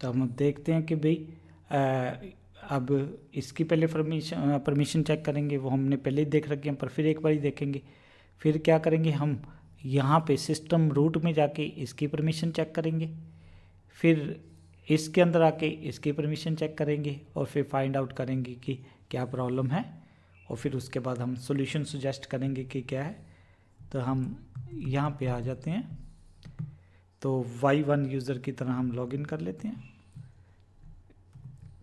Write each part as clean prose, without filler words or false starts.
तो हम अब देखते हैं कि भाई अब इसकी पहले परमिशन चेक करेंगे, वो हमने पहले ही देख रखे हैं, पर फिर एक बार ही देखेंगे। फिर क्या करेंगे, हम यहाँ पे सिस्टम रूट में जाके इसकी परमिशन चेक करेंगे, फिर इसके अंदर आके इसकी परमिशन चेक करेंगे, और फिर फाइंड आउट करेंगे कि क्या प्रॉब्लम है, और फिर उसके बाद हम सॉल्यूशन सजेस्ट करेंगे कि क्या है। तो हम यहाँ पे आ जाते हैं, तो y1 यूज़र की तरह हम लॉगिन कर लेते हैं।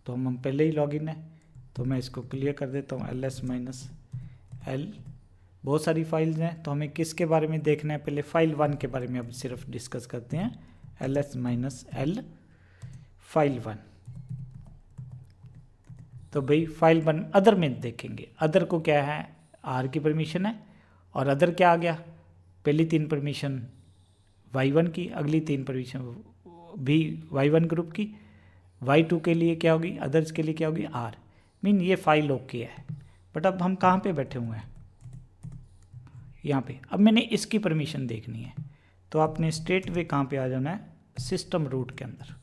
तो हम पहले ही लॉगिन है, तो मैं इसको क्लियर कर देता हूँ ls-l। बहुत सारी फाइल्स हैं, तो हमें किसके बारे में देखना है, पहले फाइल 1 के बारे में अब सिर्फ डिस्कस करते हैं, ls-l फाइल 1। तो भाई फाइल 1 अदर में देखेंगे, अदर को क्या है, r की परमिशन है, और अदर क्या आ गया, पहली 3 परमिशन y1 की, अगली 3 परमिशन भी y1 ग्रुप की, y2 के लिए क्या होगी, अदर्स के लिए क्या होगी r। मीन ये फाइल ओके है। बट अब हम कहाँ पे बैठे हुए हैं, यहाँ पे। अब मैंने इसकी परमिशन देखनी है, तो आपने स्ट्रेट वे कहाँ पे आ जाना है, सिस्टम रूट के अंदर।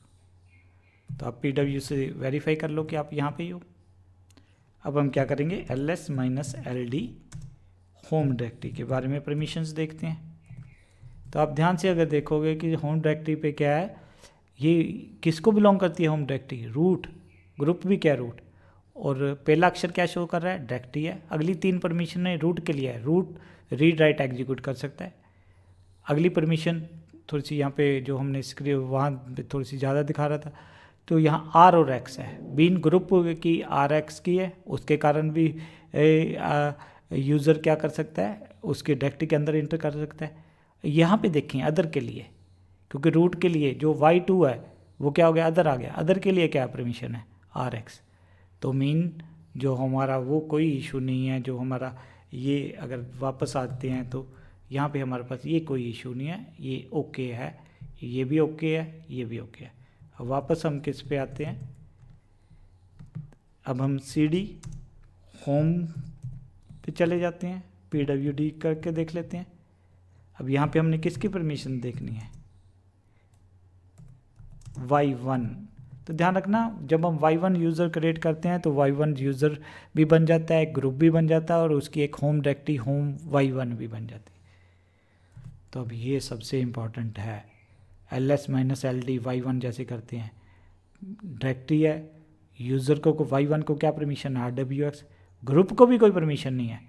तो आप pw से वेरीफाई कर लो कि आप यहाँ पे ही हो। अब हम क्या करेंगे, ls-ld होम डायरेक्टरी के बारे में परमिशंस देखते हैं। तो आप ध्यान से अगर देखोगे कि होम डायरेक्टरी पे क्या है, ये किसको बिलोंग करती है होम डायरेक्टरी, रूट, ग्रुप भी क्या रूट, और पहला अक्षर क्या शो कर रहा है, डायरेक्टरी है। अगली 3 परमिशन है रूट के लिए है, रूट रीड राइट एग्जीक्यूट कर सकता है। अगली परमिशन थोड़ी सी यहाँ पे जो हमने स्क्रीन वहाँ पे थोड़ी सी ज़्यादा दिखा रहा था, तो यहाँ आर और एक्स है, बीन ग्रुप की आर एक्स की है, उसके कारण भी यूज़र क्या कर सकता है, उसके डायरेक्टरी के अंदर इंटर कर सकता है। यहाँ पे देखें अदर के लिए, क्योंकि रूट के लिए जो y2 है वो क्या हो गया, अदर आ गया, अदर के लिए क्या परमिशन है, आर एक्स। तो मीन जो हमारा वो कोई इशू नहीं है, जो हमारा ये अगर वापस आते हैं तो यहाँ पे हमारे पास ये कोई इशू नहीं है, ये ओके है, ये भी ओके है, ये भी ओके है। अब वापस हम किस पे आते हैं, अब हम cd होम पे चले जाते हैं, pwd करके देख लेते हैं। अब यहाँ पे हमने किसकी परमिशन देखनी है, y1। तो ध्यान रखना, जब हम y1 यूज़र क्रिएट करते हैं तो y1 यूज़र भी बन जाता है, ग्रुप भी बन जाता है, और उसकी एक होम डायरेक्टरी होम y1 भी बन जाती है। तो अब ये सबसे इम्पॉर्टेंट है, ls-ld y1 जैसे करते हैं, डायरेक्टरी है, यूज़र को y1 को क्या परमिशन है, rwx, ग्रुप को भी कोई परमिशन नहीं है,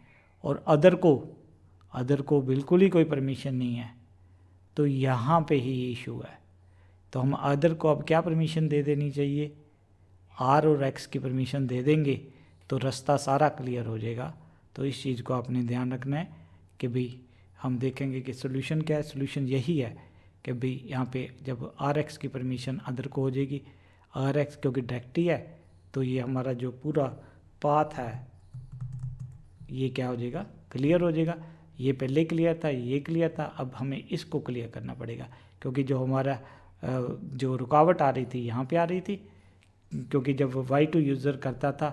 और अदर को बिल्कुल ही कोई परमिशन नहीं है। तो यहाँ पे ही इशू है। तो हम अदर को अब क्या परमिशन दे देनी चाहिए, आर और एक्स की परमिशन दे देंगे तो रास्ता सारा क्लियर हो जाएगा। तो इस चीज़ को आपने ध्यान रखना है कि भाई हम देखेंगे कि सोल्यूशन क्या है। सोल्यूशन यही है कि भाई यहाँ पे जब आर एक्स की परमिशन अदर को हो जाएगी, आर एक्स क्योंकि डायरेक्टरी है, तो ये हमारा जो पूरा पाथ है ये क्या हो जाएगा, क्लियर हो जाएगा। ये पहले क्लियर था, ये क्लियर था, अब हमें इसको क्लियर करना पड़ेगा, क्योंकि जो हमारा जो रुकावट आ रही थी यहाँ पे आ रही थी, क्योंकि जब y2 यूज़र करता था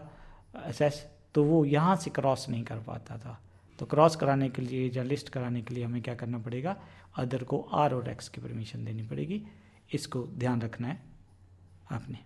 एसेस तो वो यहाँ से क्रॉस नहीं कर पाता था। तो क्रॉस कराने के लिए या लिस्ट कराने के लिए हमें क्या करना पड़ेगा, अदर को आर और एक्स की परमिशन देनी पड़ेगी। इसको ध्यान रखना है आपने।